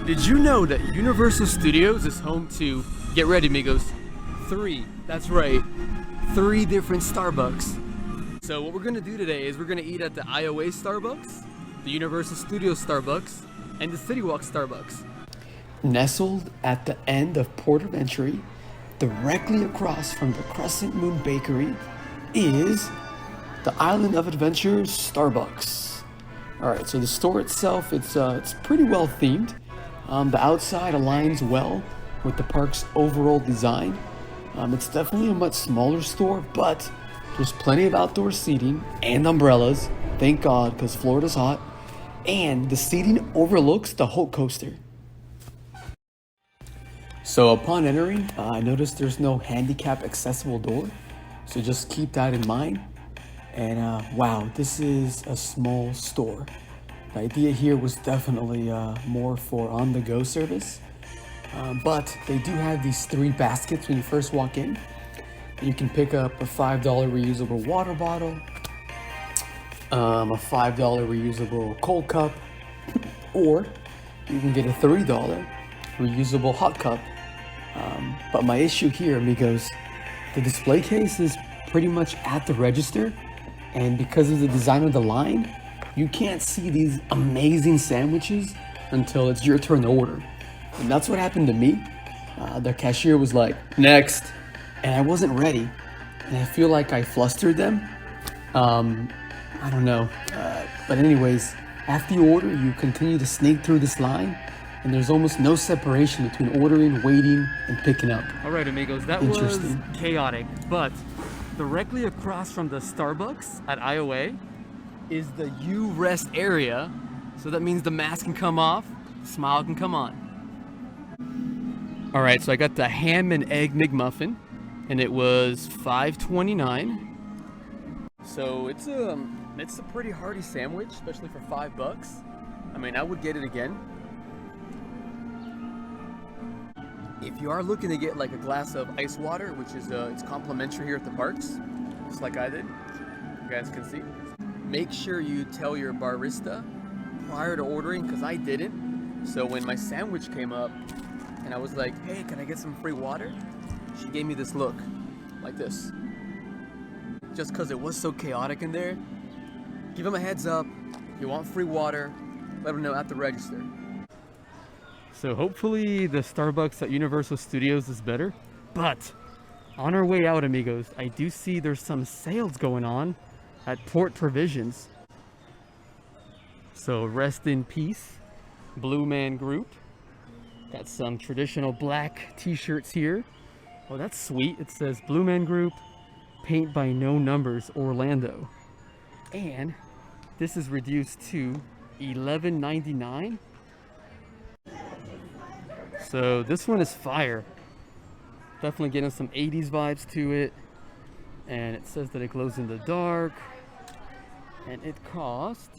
Did you know that Universal Studios is home to, get ready amigos, that's right, 3 different Starbucks. So what we're gonna do today is we're gonna eat at the IOA Starbucks, the Universal Studios Starbucks, and the Citywalk Starbucks. Nestled at the end of Port of Entry, directly across from the Crescent Moon Bakery, is the Island of Adventure Starbucks. Alright, so the store itself, it's pretty well themed. The outside aligns well with the park's overall design. It's definitely a much smaller store, but there's plenty of outdoor seating and umbrellas, thank God, because Florida's hot. And the seating overlooks the Hulk coaster. So upon entering, I noticed there's no handicap accessible door, so just keep that in mind. And wow, this is a small store. The idea here was definitely more for on-the-go service, but they do have these 3 baskets when you first walk in. You can pick up a $5 reusable water bottle, a $5 reusable cold cup, or you can get a $3 reusable hot cup. But my issue here, amigos, the display case is pretty much at the register, and because of the design of the line, you can't see these amazing sandwiches until it's your turn to order. And that's what happened to me. The cashier was like, next, and I wasn't ready. And I feel like I flustered them. I don't know. But anyways, after you order, you continue to snake through this line, and there's almost no separation between ordering, waiting, and picking up. All right, amigos, that was chaotic, but directly across from the Starbucks at IOA is the You Rest area. So that means the mask can come off, smile can come on. All right, so I got the ham and egg McMuffin, and it was $5.29. So it's a pretty hearty sandwich, especially for $5. I mean, I would get it again. If you are looking to get like a glass of ice water, which is it's complimentary here at the parks, just like I did, you guys can see. Make sure you tell your barista prior to ordering, because I didn't. So when my sandwich came up and I was like, hey, can I get some free water? She gave me this look, like this. Just because it was so chaotic in there, give them a heads up. If you want free water, let them know at the register. So hopefully the Starbucks at Universal Studios is better. But on our way out, amigos, I do see there's some sales going on at Port Provisions. So rest in peace, Blue Man Group. Got some traditional black t-shirts here. Oh, that's sweet. It says Blue Man Group, Paint by No Numbers, Orlando. And this is reduced to $11.99. So this one is fire. Definitely getting some 80s vibes to it. And it says that it glows in the dark. And it cost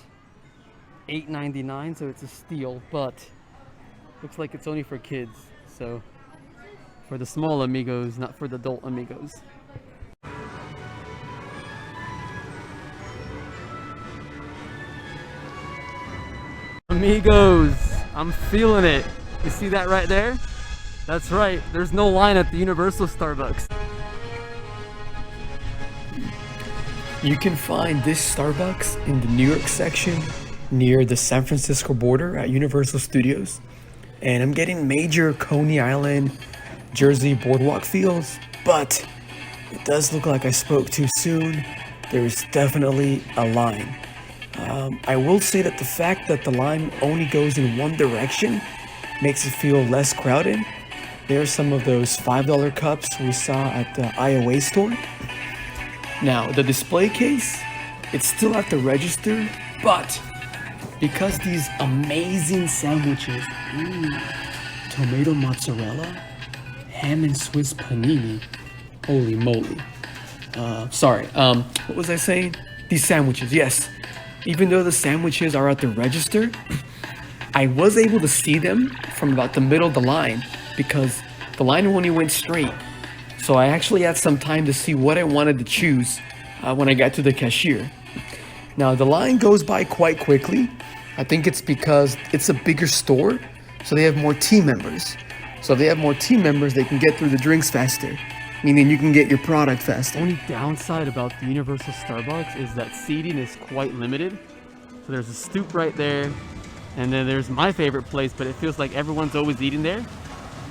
$8.99, so it's a steal, but looks like it's only for kids. So for the small amigos, not for the adult amigos. Amigos, I'm feeling it. You see that right there? That's right, there's no line at the Universal Starbucks. You can find this Starbucks in the New York section near the San Francisco border at Universal Studios. And I'm getting major Coney Island, Jersey boardwalk feels, but it does look like I spoke too soon. There's definitely a line. I will say that the fact that the line only goes in one direction makes it feel less crowded. There are some of those $5 cups we saw at the IOA store. Now, the display case, it's still at the register, but because these amazing sandwiches, tomato mozzarella, ham and Swiss panini, holy moly. What was I saying? These sandwiches, yes. Even though the sandwiches are at the register, I was able to see them from about the middle of the line because the line only went straight. So I actually had some time to see what I wanted to choose when I got to the cashier. Now the line goes by quite quickly. I think it's because it's a bigger store, So they have more team members. So if they have more team members, they can get through the drinks faster, meaning you can get your product faster. Only downside about the Universal Starbucks is that seating is quite limited. So there's a stoop right there, and then there's my favorite place, but it feels like everyone's always eating there.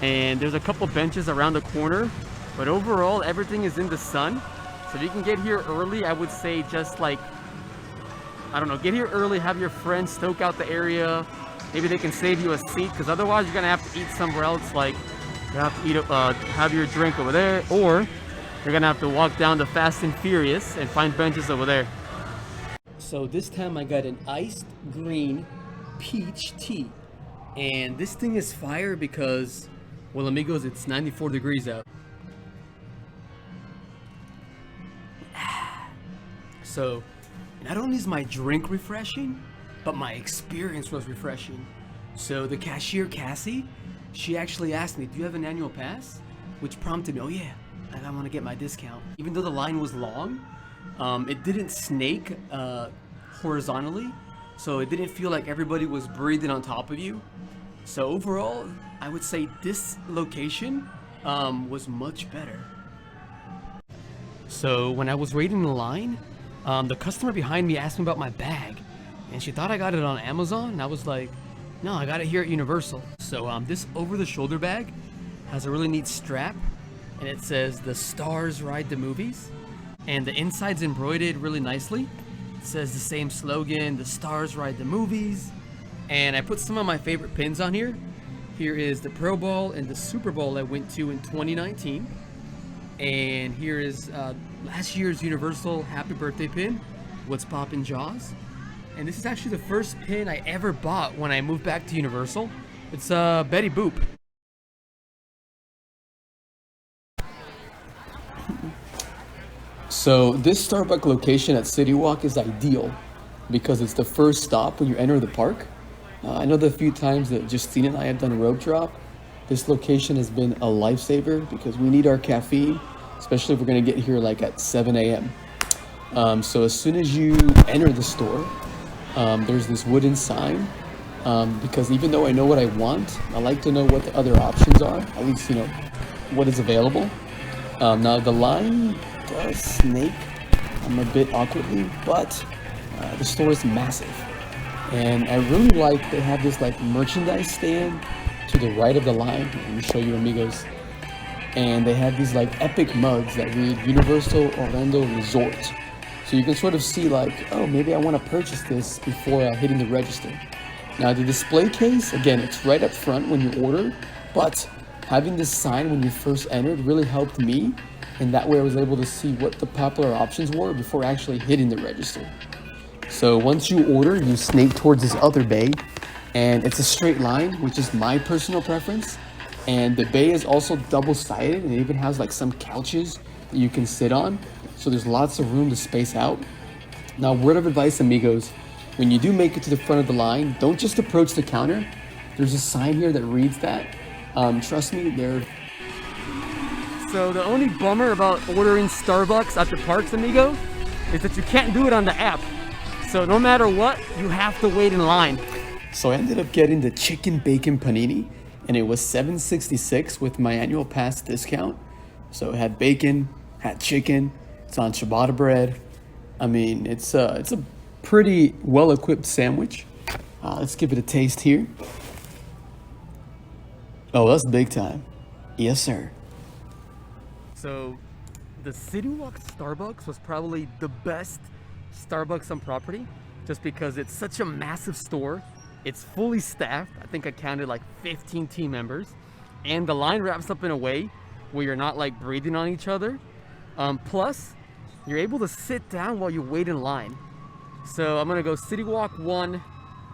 And there's a couple benches around the corner, but overall everything is in the sun. So if you can get here early, I would say just like, I don't know, get here early, have your friends stoke out the area. Maybe they can save you a seat, because otherwise you're gonna have to eat somewhere else. Like you have to eat, have your drink over there, or you're gonna have to walk down to Fast and Furious and find benches over there. So this time I got an iced green peach tea, and this thing is fire because, well, amigos, it's 94 degrees out. So not only is my drink refreshing, but my experience was refreshing. So the cashier, Cassie, she actually asked me, do you have an annual pass? Which prompted me, oh yeah, I want to get my discount. Even though the line was long, it didn't snake horizontally, so it didn't feel like everybody was breathing on top of you. So overall, I would say this location was much better. So when I was waiting in line, the customer behind me asked me about my bag, and she thought I got it on Amazon, and I was like, no, I got it here at Universal. So this over-the-shoulder bag has a really neat strap, and it says "The Stars Ride the Movies," and the inside's embroidered really nicely. It says the same slogan, "The Stars Ride the Movies," and I put some of my favorite pins on here. Here is the Pro Bowl and the Super Bowl I went to in 2019, and here is last year's Universal Happy Birthday pin, "What's Poppin' Jaws," and this is actually the first pin I ever bought when I moved back to Universal. It's Betty Boop. So this Starbucks location at Citywalk is ideal because it's the first stop when you enter the park. I know the few times that Justine and I have done a rope drop, this location has been a lifesaver because we need our caffeine, especially if we're going to get here like at 7 a.m. So as soon as you enter the store, there's this wooden sign, because even though I know what I want, I like to know what the other options are, at least, you know, what is available. Now the line does snake a bit awkwardly, but the store is massive. And I really like they have this like merchandise stand to the right of the line. Let me show you, amigos. And they have these like epic mugs that read Universal Orlando Resort. So you can sort of see like, oh, maybe I want to purchase this before hitting the register. Now the display case, again, it's right up front when you order, but having this sign when you first entered really helped me, and that way I was able to see what the popular options were before actually hitting the register. So once you order, you snake towards this other bay, and it's a straight line, which is my personal preference. And the bay is also double-sided, and it even has like some couches that you can sit on. So there's lots of room to space out. Now, word of advice, amigos, when you do make it to the front of the line, don't just approach the counter. There's a sign here that reads that. Trust me, they're... So the only bummer about ordering Starbucks at the parks, amigo, is that you can't do it on the app. So no matter what, you have to wait in line. So I ended up getting the chicken bacon panini, and it was $7.66 with my annual pass discount. So it had bacon, had chicken, it's on ciabatta bread. I mean, it's a pretty well-equipped sandwich. Let's give it a taste here. Oh, that's big time. Yes, sir. So the Citywalk Starbucks was probably the best Starbucks on property, just because it's such a massive store. It's fully staffed. I think I counted like 15 team members, and the line wraps up in a way where you're not like breathing on each other. Plus, you're able to sit down while you wait in line. So I'm gonna go Citywalk 1,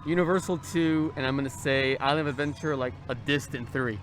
Universal 2, and I'm gonna say Island of Adventure like a distant 3.